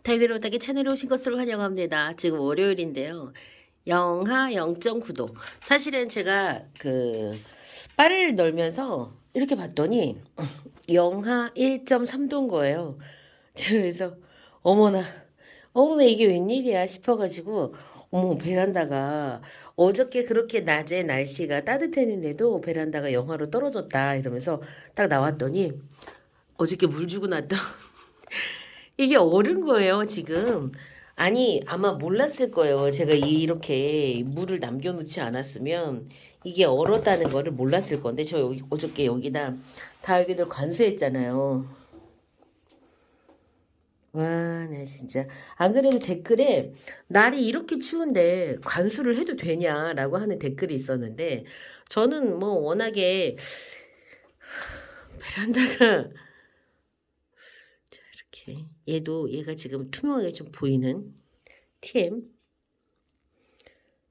달걀 오닥의 채널에 오신 것을 환영합니다. 지금 월요일인데요. 영하 0.9도. 사실은 제가 빨래를 널면서 이렇게 봤더니 영하 1.3도인 거예요. 그래서 어머나 어머나 이게 웬일이야 싶어가지고 어머 베란다가 어저께 그렇게 낮에 날씨가 따뜻했는데도 베란다가 영하로 떨어졌다 이러면서 딱 나왔더니 어저께 물 주고 났다. 이게 얼은 거예요, 지금. 아니, 아마 몰랐을 거예요. 제가 이렇게 물을 남겨놓지 않았으면 이게 얼었다는 거를 몰랐을 건데, 저 어저께 여기다 다육이들 관수했잖아요. 와, 나 진짜. 안 그래도 댓글에 날이 이렇게 추운데 관수를 해도 되냐라고 하는 댓글이 있었는데, 저는 뭐 워낙에 베란다가 이렇게 얘가 지금 투명하게 좀 보이는 TM.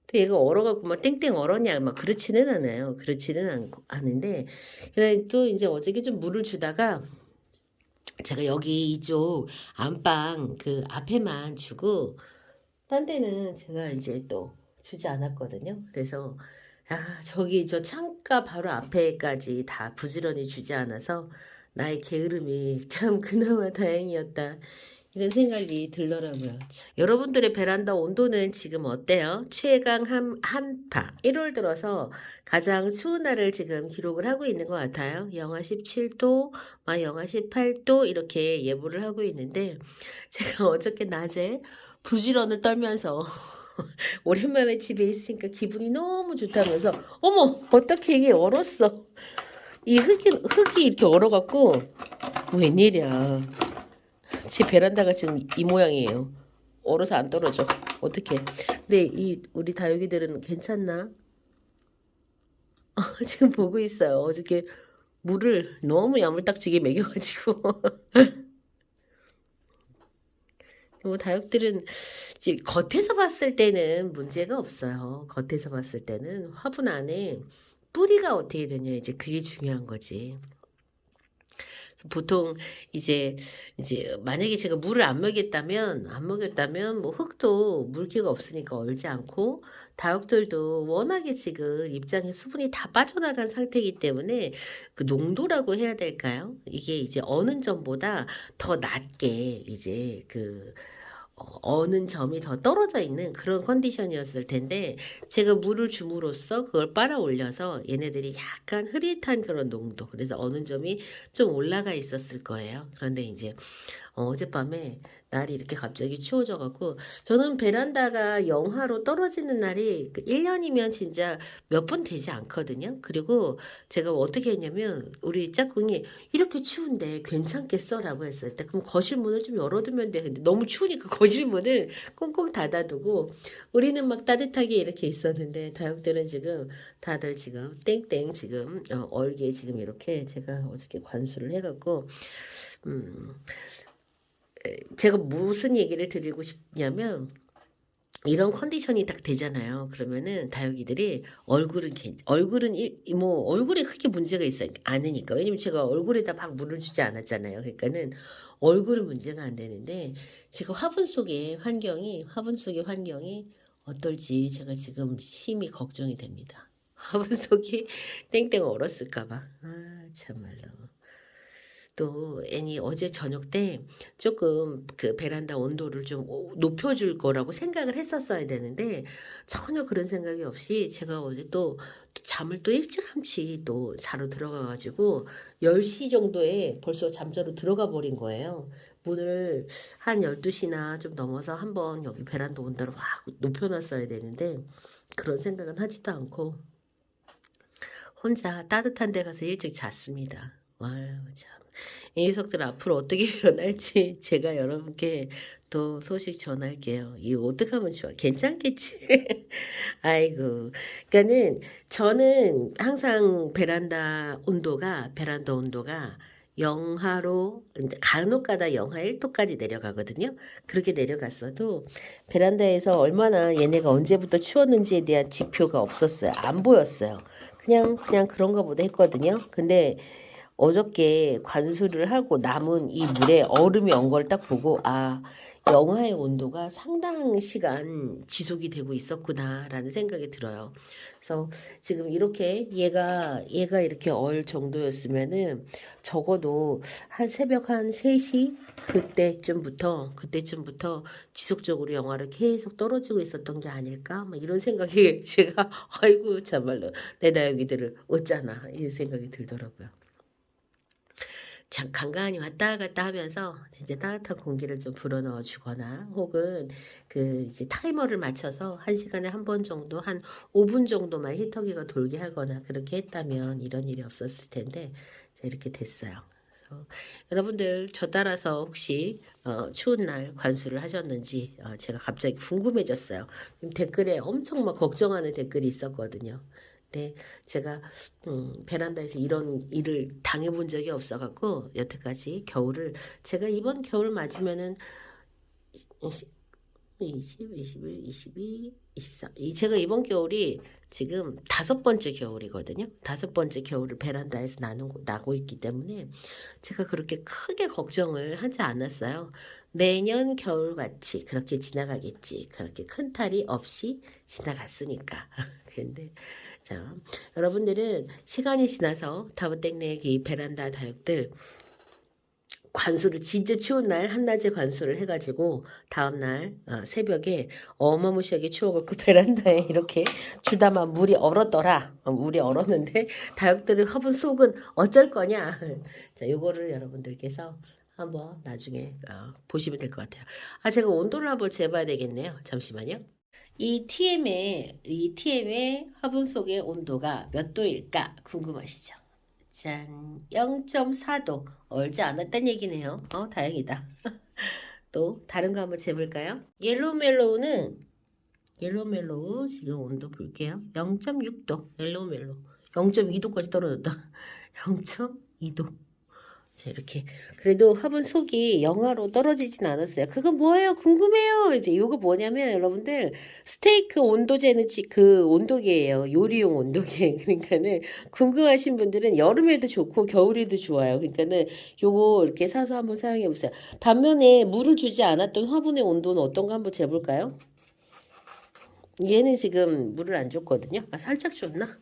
또 얘가 얼어갖고 막 땡땡 얼었냐 막 그렇지는 않아요. 그렇지는 않은데 또 이제 어저께 좀 물을 주다가 제가 여기 이쪽 안방 앞에만 주고 딴 데는 제가 이제 또 주지 않았거든요. 그래서 저기 저 창가 바로 앞에까지 다 부지런히 주지 않아서 나의 게으름이 참 그나마 다행이었다. 이런 생각이 들더라고요. 여러분들의 베란다 온도는 지금 어때요? 최강 한파 1월 들어서 가장 추운 날을 지금 기록을 하고 있는 것 같아요. 영하 17도, 영하 18도 이렇게 예보를 하고 있는데 제가 어저께 낮에 부지런을 떨면서 오랜만에 집에 있으니까 기분이 너무 좋다면서 어머 어떻게 이게 얼었어. 이 흙이 이렇게 얼어갖고 웬일이야. 제 베란다가 지금 이 모양이에요. 얼어서 안 떨어져. 어떡해. 근데 우리 다육이들은 괜찮나? 지금 보고 있어요. 어저께 물을 너무 야물딱지게 먹여가지고. 뭐 다육들은 지금 겉에서 봤을 때는 문제가 없어요. 겉에서 봤을 때는 화분 안에 뿌리가 어떻게 되냐 이제 그게 중요한 거지. 보통 이제 만약에 제가 물을 안 먹였다면 뭐 흙도 물기가 없으니까 얼지 않고 다육들도 워낙에 지금 입장에 수분이 다 빠져나간 상태이기 때문에 그 농도라고 해야 될까요? 이게 이제 어는 점보다 더 낮게 이제 어는 점이 더 떨어져 있는 그런 컨디션이었을 텐데 제가 물을 줌으로써 그걸 빨아 올려서 얘네들이 약간 흐릿한 그런 농도 그래서 어는 점이 좀 올라가 있었을 거예요. 그런데 이제 어젯밤에 날이 이렇게 갑자기 추워져 갖고 저는 베란다가 영하로 떨어지는 날이 1년이면 진짜 몇 번 되지 않거든요. 그리고 제가 어떻게 했냐면 우리 짝꿍이 이렇게 추운데 괜찮겠어? 라고 했을 때 그럼 거실 문을 좀 열어두면 돼. 근데 너무 추우니까 거실 문을 꽁꽁 닫아두고 우리는 막 따뜻하게 이렇게 있었는데 다육들은 지금 다들 지금 땡땡 지금 얼게 지금 이렇게 제가 어저께 관수를 해갖고 제가 무슨 얘기를 드리고 싶냐면 이런 컨디션이 딱 되잖아요. 그러면은 다육이들이 얼굴에 크게 문제가 있어 않으니까 왜냐면 제가 얼굴에다 막 물을 주지 않았잖아요. 그러니까는 얼굴은 문제가 안 되는데 제가 화분 속의 환경이 어떨지 제가 지금 심히 걱정이 됩니다. 화분 속이 땡땡 얼었을까봐. 참말로. 또 애니 어제 저녁 때 조금 베란다 온도를 좀 높여줄 거라고 생각을 했었어야 되는데 전혀 그런 생각이 없이 제가 어제 또 잠을 또 일찌감치 또 자러 들어가가지고 10시 정도에 벌써 잠자러 들어가 버린 거예요. 문을 한 12시나 좀 넘어서 한번 여기 베란다 온도를 확 높여놨어야 되는데 그런 생각은 하지도 않고 혼자 따뜻한 데 가서 일찍 잤습니다. 와유 참. 이 녀석들 앞으로 어떻게 변할지 제가 여러분께 또 소식 전할게요. 이거 어떻게 하면 좋아? 괜찮겠지? 아이고. 그러니까는 저는 항상 베란다 온도가 영하로 간혹가다 영하 1도까지 내려가거든요. 그렇게 내려갔어도 베란다에서 얼마나 얘네가 언제부터 추웠는지에 대한 지표가 없었어요. 안 보였어요. 그냥 그런가 보다 했거든요. 근데 어저께 관수를 하고 남은 이 물에 얼음이 온 걸 딱 보고 영하의 온도가 상당 시간 지속이 되고 있었구나라는 생각이 들어요. 그래서 지금 이렇게 얘가 이렇게 얼 정도였으면은 적어도 한 새벽 한 3시 그때쯤부터 지속적으로 영하를 계속 떨어지고 있었던 게 아닐까? 막 이런 생각이 제가 아이고 참말로 내 나영이들을 어쩌나 이 생각이 들더라고요. 간간히 왔다 갔다 하면서 진짜 따뜻한 공기를 좀 불어넣어 주거나 혹은 그 이제 타이머를 맞춰서 1시간에 한 번 정도 한 5분 정도만 히터기가 돌게 하거나 그렇게 했다면 이런 일이 없었을 텐데 이렇게 됐어요. 그래서 여러분들 저 따라서 혹시 추운 날 관수를 하셨는지 제가 갑자기 궁금해졌어요. 댓글에 엄청 막 걱정하는 댓글이 있었거든요. 네, 제가 베란다에서 이런 일을 당해본 적이 없어갖고 여태까지 겨울을 제가 이번 겨울 맞으면은 20, 21, 22, 23 제가 이번 겨울이 지금 5번째 겨울이거든요. 5번째 겨울을 베란다에서 나고 있기 때문에 제가 그렇게 크게 걱정을 하지 않았어요. 매년 겨울같이 그렇게 지나가겠지. 그렇게 큰 탈이 없이 지나갔으니까. 근데 자, 여러분들은 시간이 지나서 타브땡네기 베란다 다육들 관수를 진짜 추운 날 한낮에 관수를 해가지고 다음날 새벽에 어마무시하게 추워갖고 베란다에 이렇게 주다만 물이 얼었더라. 물이 얼었는데 다육들의 화분 속은 어쩔 거냐. 자, 요거를 여러분들께서 한번 나중에 보시면 될 것 같아요. 제가 온도를 한번 재봐야 되겠네요. 잠시만요. 이 TM의 화분 속의 온도가 몇 도일까 궁금하시죠? 짠, 0.4도. 얼지 않았단 얘기네요. 다행이다. 또 다른 거 한번 재볼까요? 옐로우 지금 온도 볼게요. 0.6도. 옐로우 0.2도까지 떨어졌다. 0.2도. 자, 이렇게. 그래도 화분 속이 영하로 떨어지진 않았어요. 그거 뭐예요? 궁금해요. 이제 요거 뭐냐면 여러분들 스테이크 온도 재는 그 온도계예요. 요리용 온도계. 그러니까는 궁금하신 분들은 여름에도 좋고 겨울에도 좋아요. 그러니까는 요거 이렇게 사서 한번 사용해 보세요. 반면에 물을 주지 않았던 화분의 온도는 어떤가 한번 재볼까요? 얘는 지금 물을 안 줬거든요. 살짝 줬나?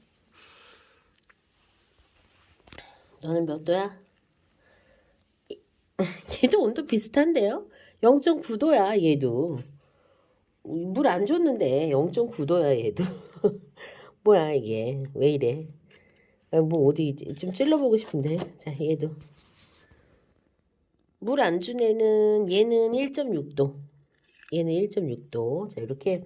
너는 몇 도야? 얘도 온도 비슷한데요? 0.9도야, 얘도. 물 안 줬는데 0.9도야, 얘도. 뭐야, 이게. 왜 이래? 뭐 어디 좀 찔러보고 싶은데. 자, 얘도. 물 안 준 애는 얘는 1.6도. 얘는 1.6도. 자, 이렇게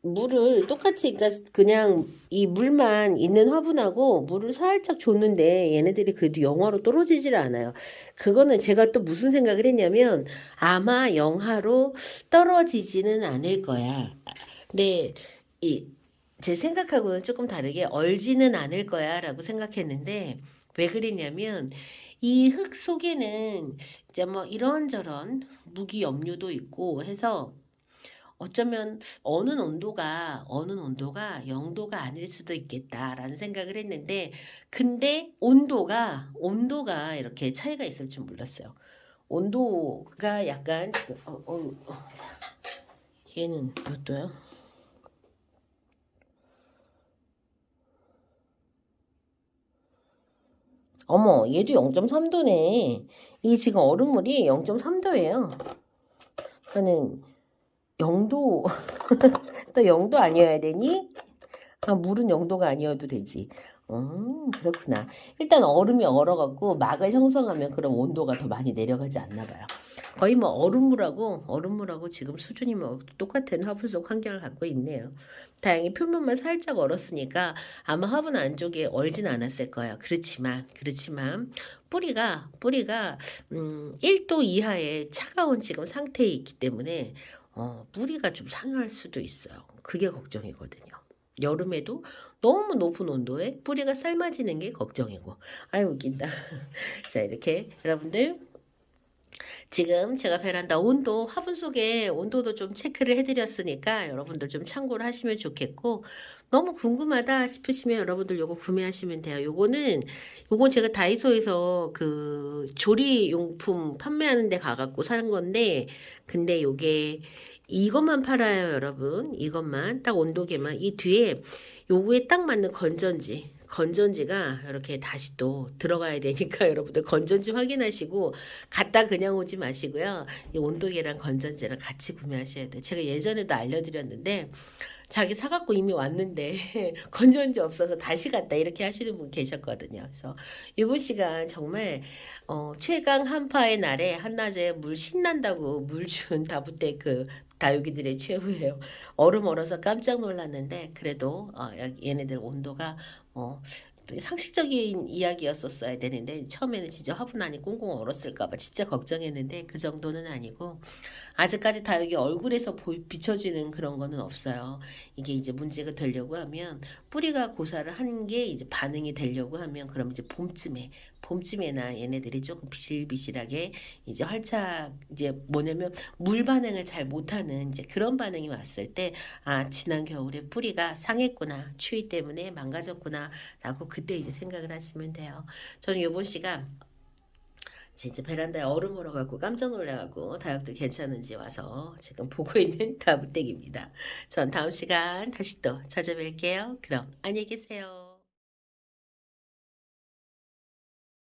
물을 똑같이 그냥 이 물만 있는 화분하고 물을 살짝 줬는데 얘네들이 그래도 영하로 떨어지질 않아요. 그거는 제가 또 무슨 생각을 했냐면 아마 영하로 떨어지지는 않을 거야. 근데 제 생각하고는 조금 다르게 얼지는 않을 거야 라고 생각했는데 왜 그랬냐면 이 흙 속에는 이제 뭐 이런저런 무기 염료도 있고 해서 어쩌면 어느 온도가 0도가 아닐 수도 있겠다라는 생각을 했는데 근데 온도가 이렇게 차이가 있을 줄 몰랐어요. 온도가 약간 얘는 몇 도야? 어머, 얘도 0.3도네. 이 지금 얼음물이 0.3도예요. 그러니까는 0도 또 0도 아니어야 되니? 물은 0도가 아니어도 되지. 그렇구나. 일단 얼음이 얼어갖고 막을 형성하면 그럼 온도가 더 많이 내려가지 않나 봐요. 거의 뭐 얼음물하고 지금 수준이 뭐 똑같은 화분 속 환경을 갖고 있네요. 다행히 표면만 살짝 얼었으니까 아마 화분 안쪽에 얼진 않았을 거예요. 그렇지만 뿌리가 1도 이하의 차가운 지금 상태에 있기 때문에 뿌리가 좀 상할 수도 있어요. 그게 걱정이거든요. 여름에도 너무 높은 온도에 뿌리가 삶아지는 게 걱정이고. 아유 웃긴다. 자 이렇게 여러분들 지금 제가 베란다 온도 화분 속에 온도도 좀 체크를 해드렸으니까 여러분들 좀 참고를 하시면 좋겠고 너무 궁금하다 싶으시면 여러분들 요거 구매하시면 돼요. 요건 제가 다이소에서 그 조리용품 판매하는 데 가갖고 산 건데, 근데 요게 이것만 팔아요, 여러분. 이것만. 딱 온도계만. 이 뒤에 요거에 딱 맞는 건전지가 이렇게 다시 또 들어가야 되니까 여러분들 건전지 확인하시고 갖다 그냥 오지 마시고요. 이 온도계랑 건전지랑 같이 구매하셔야 돼요. 제가 예전에도 알려드렸는데 자기 사갖고 이미 왔는데 건전지 없어서 다시 갔다 이렇게 하시는 분 계셨거든요. 그래서 이번 시간 정말 최강 한파의 날에 한낮에 물 신난다고 물 준 다부때 그 다육이들의 최후예요. 얼음 얼어서 깜짝 놀랐는데 그래도 얘네들 온도가 어, 상식적인 이야기였었어야 되는데 처음에는 진짜 화분안이 꽁꽁 얼었을까봐 진짜 걱정했는데 그 정도는 아니고 아직까지 다육이 얼굴에서 비춰지는 그런 거는 없어요. 이게 이제 문제가 되려고 하면 뿌리가 고사를 한 게 이제 반응이 되려고 하면 그럼 이제 봄쯤에나 얘네들이 조금 비실비실하게 이제 활짝 이제 뭐냐면 물 반응을 잘 못하는 이제 그런 반응이 왔을 때 아, 지난 겨울에 뿌리가 상했구나, 추위 때문에 망가졌구나 라고 그때 이제 생각을 하시면 돼요. 저는 요번 시간 진짜 베란다에 얼음 얼어갖고 깜짝 놀라갖고 다육들 괜찮은지 와서 지금 보고 있는 다부댁입니다. 전 다음 시간 다시 또 찾아뵐게요. 그럼 안녕히 계세요.